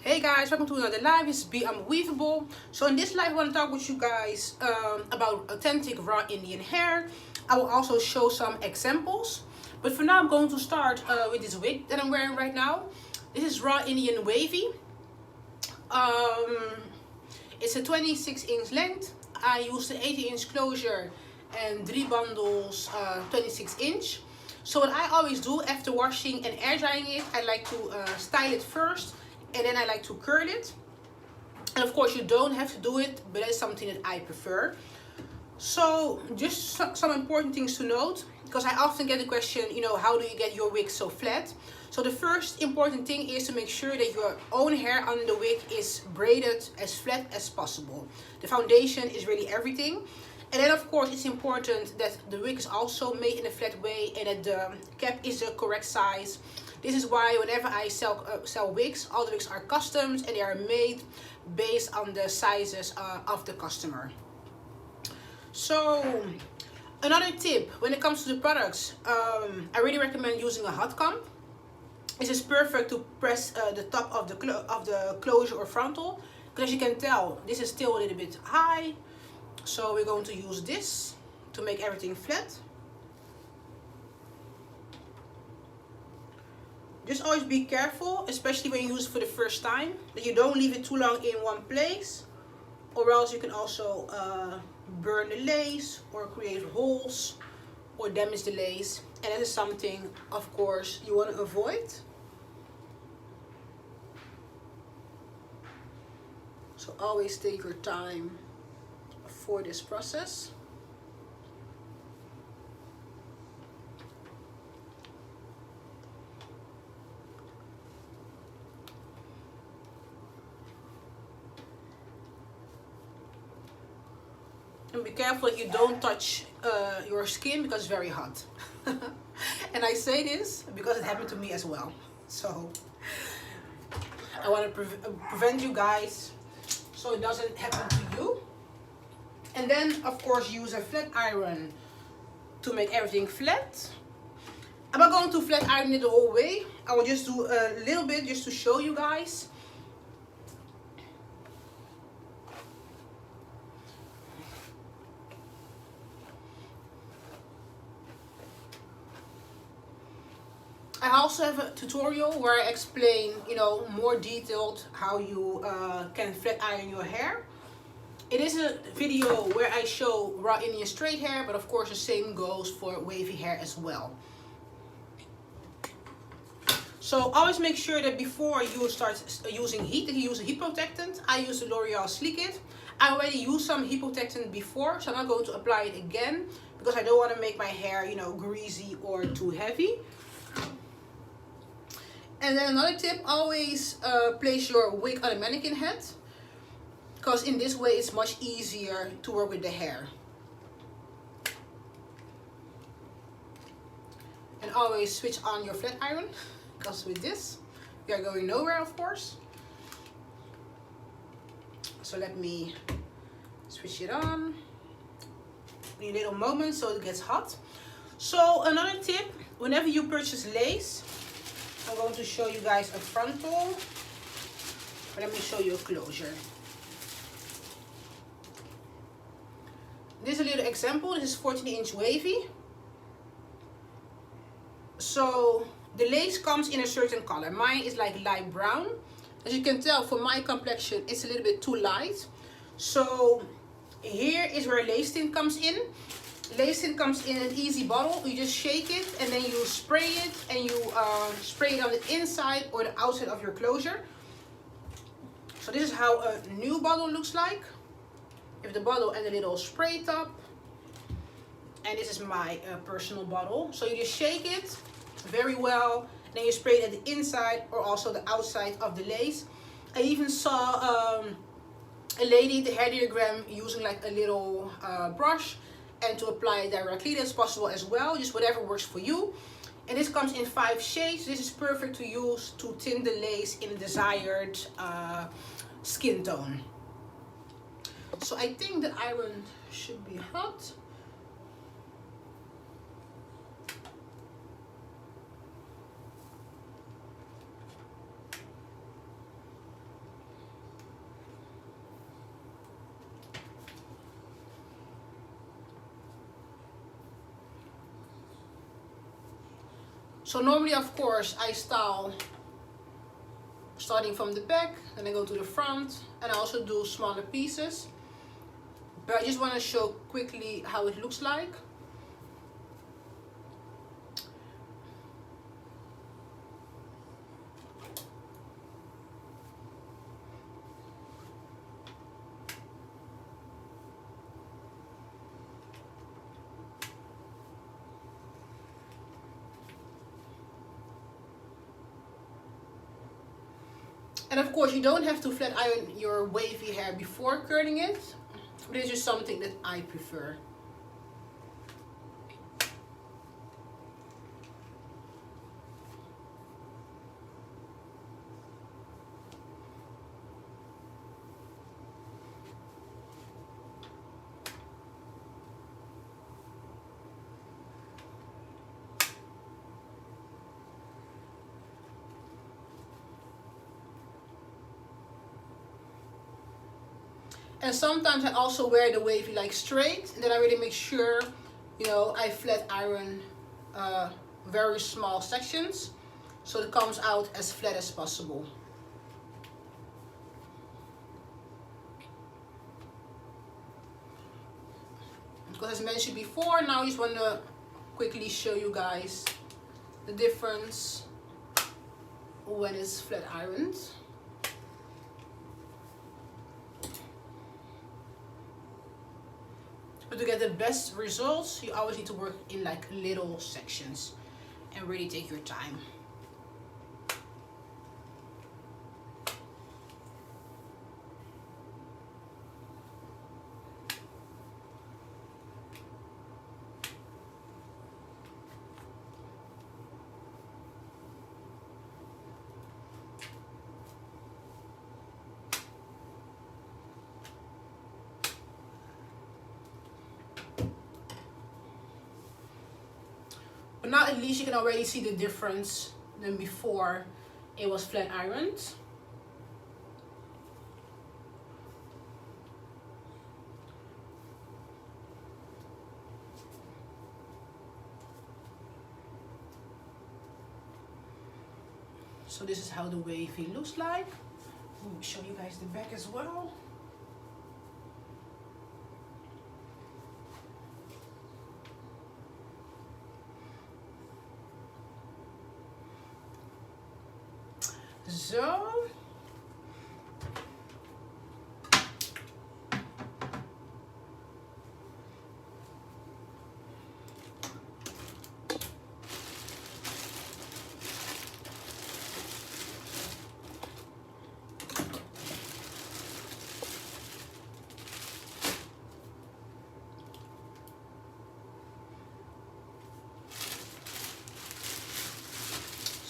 Hey guys, welcome to another live. This is Be Unweavable. So in this live, I want to talk with you guys about authentic raw Indian hair. I will also show some examples. But for now, I'm going to start with this wig that I'm wearing right now. This is raw Indian wavy. It's a 26-inch length. I used an 80-inch closure and 3 bundles 26-inch. So what I always do after washing and air drying it, I like to style it first. And then I like to curl it. And of course you don't have to do it, but that's something that I prefer. So just some important things to note, because I often get the question, how do you get your wig so flat? So the first important thing is to make sure that your own hair on the wig is braided as flat as possible. The foundation is really everything. And then of course it's important that the wig is also made in a flat way and that the cap is the correct size. This is why whenever I sell wigs, all the wigs are customs and they are made based on the sizes of the customer. So another tip when it comes to the products, I really recommend using a hot comb. This is perfect to press the top of the closure or frontal, because as you can tell, this is still a little bit high. So we're going to use this to make everything flat. Just always be careful, especially when you use it for the first time, that you don't leave it too long in one place, or else you can also burn the lace or create holes or damage the lace, and that is something of course you want to avoid. So always take your time for this process. And be careful that you don't touch your skin because it's very hot. And I say this because it happened to me as well. So I want to prevent you guys so it doesn't happen to you. And then of course use a flat iron to make everything flat. I'm not going to flat iron it the whole way. I will just do a little bit just to show you guys. I also have a tutorial where I explain, more detailed how you can flat iron your hair. It is a video where I show raw Indian straight hair, but of course the same goes for wavy hair as well. So always make sure that before you start using heat, that you use a heat protectant. I use the L'Oreal Sleek It. I already used some heat protectant before, so I'm not going to apply it again because I don't want to make my hair, greasy or too heavy. And then another tip, always place your wig on a mannequin head, because in this way it's much easier to work with the hair. And always switch on your flat iron, because with this you are going nowhere, of course. So let me switch it on in a little moment so it gets hot. So another tip, whenever you purchase lace, I'm going to show you guys a frontal, but let me show you a closure. This is a little example. This is 14-inch wavy. So the lace comes in a certain color. Mine is like light brown. As you can tell, for my complexion, it's a little bit too light. So here is where lace tint comes in. Lace tint comes in an easy bottle. You just shake it and then you spray it, and you spray it on the inside or the outside of your closure. So this is how a new bottle looks like. You have the bottle and a little spray top. And this is my personal bottle. So you just shake it very well. Then you spray it at the inside or also the outside of the lace. I even saw a lady, the hair diagram, using like a little brush, and to apply it directly. That's possible as well, just whatever works for you. And this comes in 5 shades. This is perfect to use to tint the lace in a desired skin tone. So I think the iron should be hot. So normally, of course, I style starting from the back, then I go to the front, and I also do smaller pieces. But I just want to show quickly how it looks like. And of course, you don't have to flat iron your wavy hair before curling it, but it's just something that I prefer. And sometimes I also wear the wavy like straight, and then I really make sure, you know, I flat iron very small sections so it comes out as flat as possible. Because as mentioned before, now I just want to quickly show you guys the difference when it's flat ironed. But to get the best results, you always need to work in like little sections and really take your time. But now at least you can already see the difference than before it was flat ironed. So this is how the wavy looks like. Let me show you guys the back as well.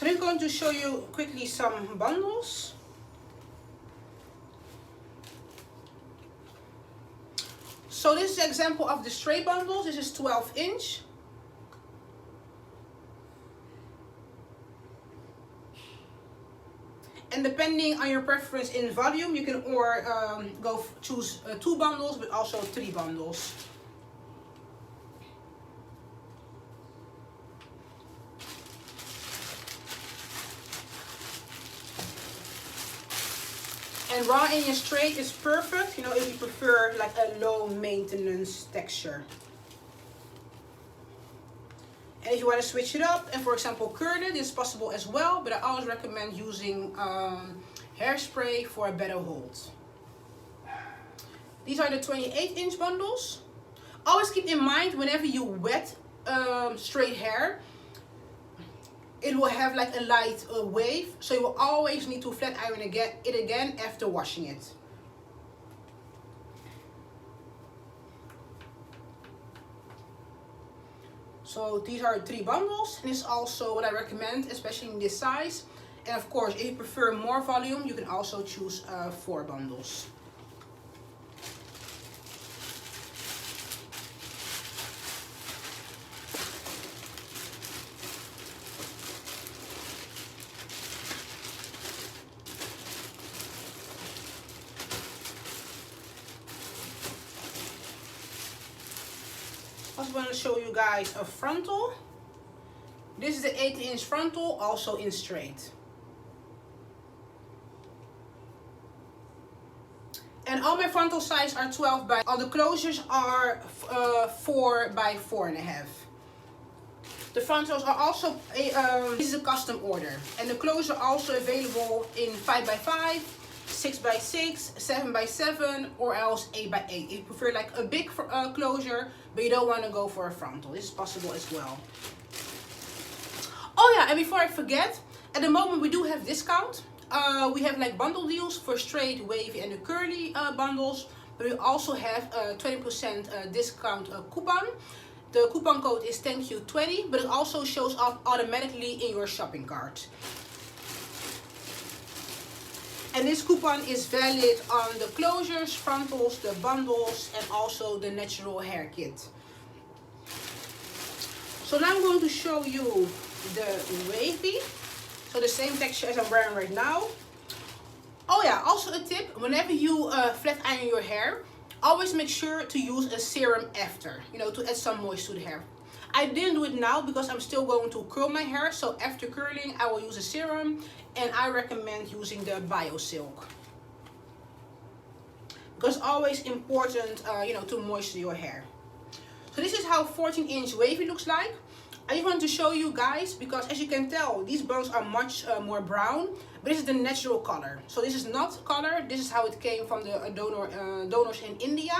So I'm going to show you quickly some bundles. So this is an example of the straight bundles. This is 12 inch. And depending on your preference in volume, you can choose 2 bundles, but also 3 bundles. And raw Indian straight is perfect, you know, if you prefer like a low maintenance texture. And if you want to switch it up and for example curl it, it's possible as well, but I always recommend using hairspray for a better hold. These are the 28 inch bundles. Always keep in mind whenever you wet straight hair, it will have like a light wave, so you will always need to flat iron it again after washing it. So these are 3 bundles, and it's also what I recommend, especially in this size. And of course, if you prefer more volume, you can also choose 4 bundles. I also want to show you guys a frontal. This is the 18-inch frontal, also in straight. And all my frontal size are 12 by, all the closures are 4 by 4.5. The frontals are also, this is a custom order. And the closures are also available in 5 by 5, 6 by 6, 7 by 7, or else 8 by 8. If you prefer like a big closure, but you don't want to go for a frontal, this is possible as well. Oh yeah, and before I forget, at the moment we do have discount. We have like bundle deals for straight, wavy, and the curly bundles. But we also have a 20% discount coupon. The coupon code is ThankYou20, but it also shows up automatically in your shopping cart. And this coupon is valid on the closures, frontals, the bundles, and also the natural hair kit. So now I'm going to show you the wavy. So the same texture as I'm wearing right now. Oh yeah, also a tip, whenever you flat iron your hair, always make sure to use a serum after, you know, to add some moisture to the hair. I didn't do it now because I'm still going to curl my hair, so after curling I will use a serum, and I recommend using the Bio Silk. Because it's always important, you know, to moisture your hair. So this is how 14-inch wavy looks like. I just wanted to show you guys because as you can tell, these buns are much more brown, but this is the natural color. So this is not color, this is how it came from the donors in India.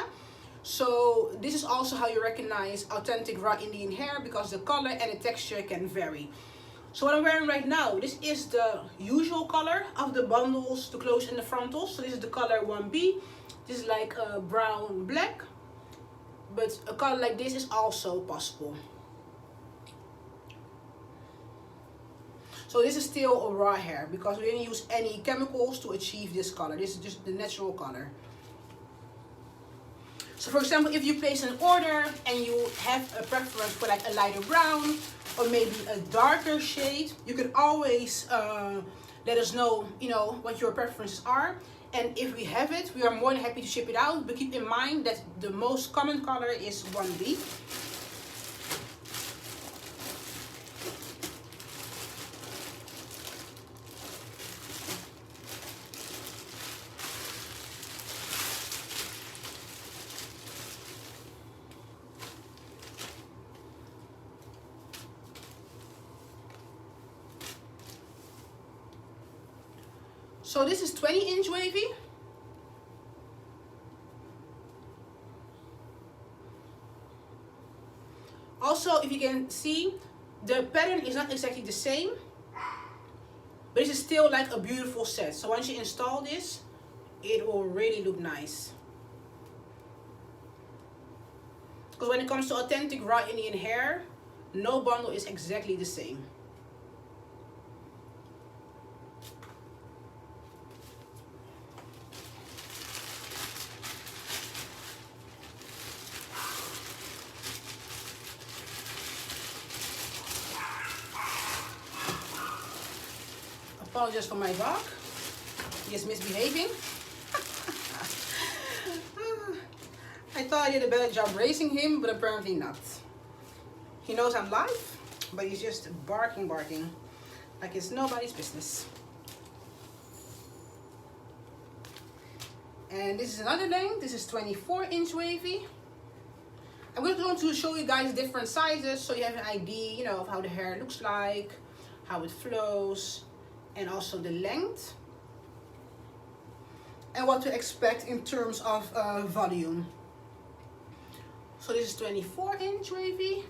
So this is also how you recognize authentic raw Indian hair, because the color and the texture can vary. So what I'm wearing right now, this is the usual color of the bundles, the clothes and the frontals. So this is the color 1B. This is like a brown black, but a color like this is also possible. So this is still a raw hair because we didn't use any chemicals to achieve this color. This is just the natural color. So for example, if you place an order and you have a preference for like a lighter brown or maybe a darker shade, you can always let us know, you know, what your preferences are. And if we have it, we are more than happy to ship it out. But keep in mind that the most common color is 1B. So this is 20-inch wavy. Also, if you can see, the pattern is not exactly the same, but this is still like a beautiful set. So once you install this, it will really look nice. Because when it comes to authentic raw Indian hair, no bundle is exactly the same. Apologize for my dog. He is misbehaving. I thought I did a better job raising him, but apparently not. He knows I'm live, but he's just barking like it's nobody's business. And this is another length. This is 24-inch wavy. I'm going to show you guys different sizes so you have an idea, you know, of how the hair looks like, how it flows, and also the length, and what to expect in terms of volume. So this is 24-inch wavy.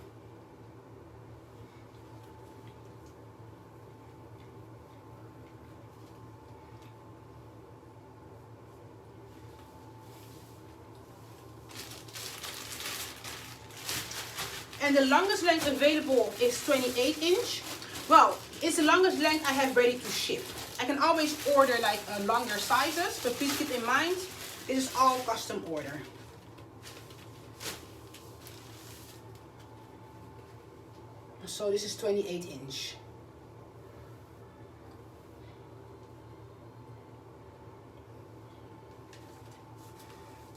And the longest length available is 28-inch. Well, it's the longest length I have ready to ship. I can always order like longer sizes, but please keep in mind, this is all custom order. So this is 28-inch.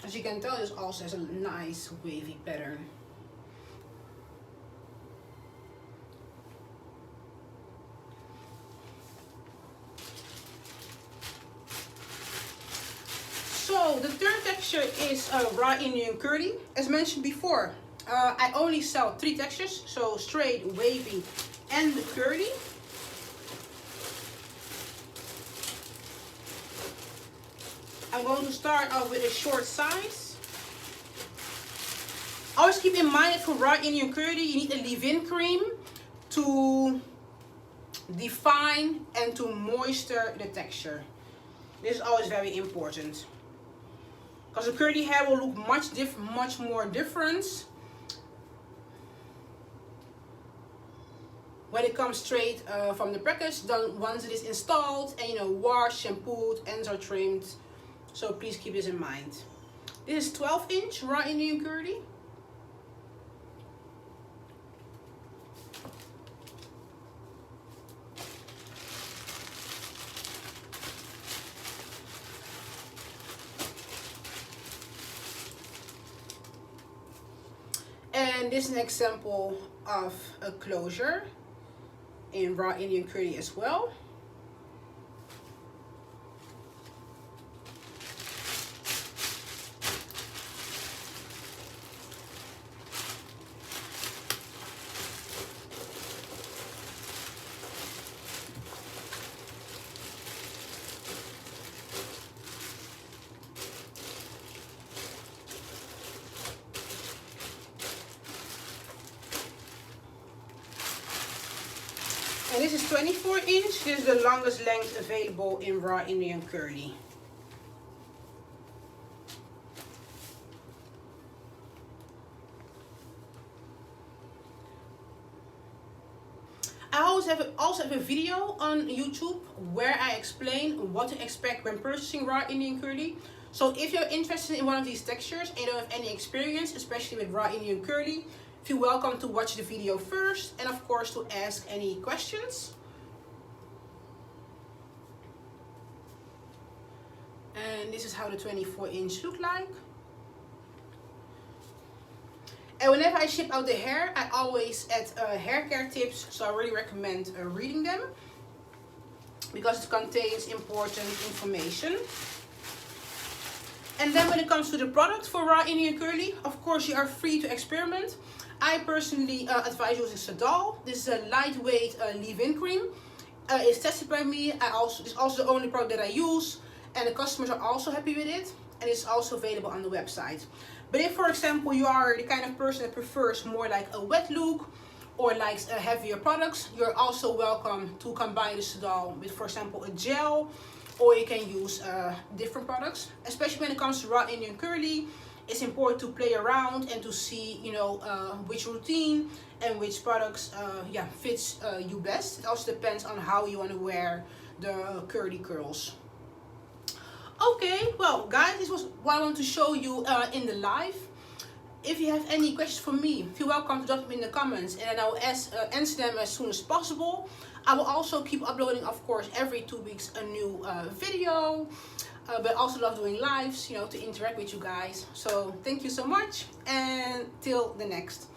As you can tell, this also has a nice wavy pattern. So the third texture is raw Indian curly. As mentioned before, I only sell 3 textures, so straight, wavy, and the curly. I'm going to start off with a short size. Always keep in mind that for raw Indian curly, you need a leave-in cream to define and to moisture the texture. This is always very important, because the curly hair will look much more different when it comes straight from the package than once it is installed and, you know, washed, shampooed, ends are trimmed. So please keep this in mind. This is 12-inch raw Indian curly. And this is an example of a closure in raw Indian curly as well. And this is 24-inch. This is the longest length available in raw Indian curly. I also have a video on YouTube where I explain what to expect when purchasing raw Indian curly. So if you're interested in one of these textures and you don't have any experience, especially with raw Indian curly, feel welcome to watch the video first, and of course to ask any questions. And this is how the 24-inch look like. And whenever I ship out the hair, I always add hair care tips, so I really recommend reading them because it contains important information. And then when it comes to the product for raw Indian curly, of course you are free to experiment. I personally advise using Frontal. This is a lightweight leave-in cream. It's tested by me. It's also the only product that I use, and the customers are also happy with it. And it's also available on the website. But if, for example, you are the kind of person that prefers more like a wet look or likes heavier products, you're also welcome to combine the Frontal with, for example, a gel, or you can use different products. Especially when it comes to raw Indian curly, it's important to play around and to see, you know, which routine and which products fits you best. It also depends on how you want to wear the curly curls. Okay, well guys, this was what I want to show you in the live. If you have any questions for me, feel welcome to drop them in the comments, and then I will answer them as soon as possible. I will also keep uploading, of course, every 2 weeks a new video. But also love doing lives, you know, to interact with you guys. So thank you so much, and till the next.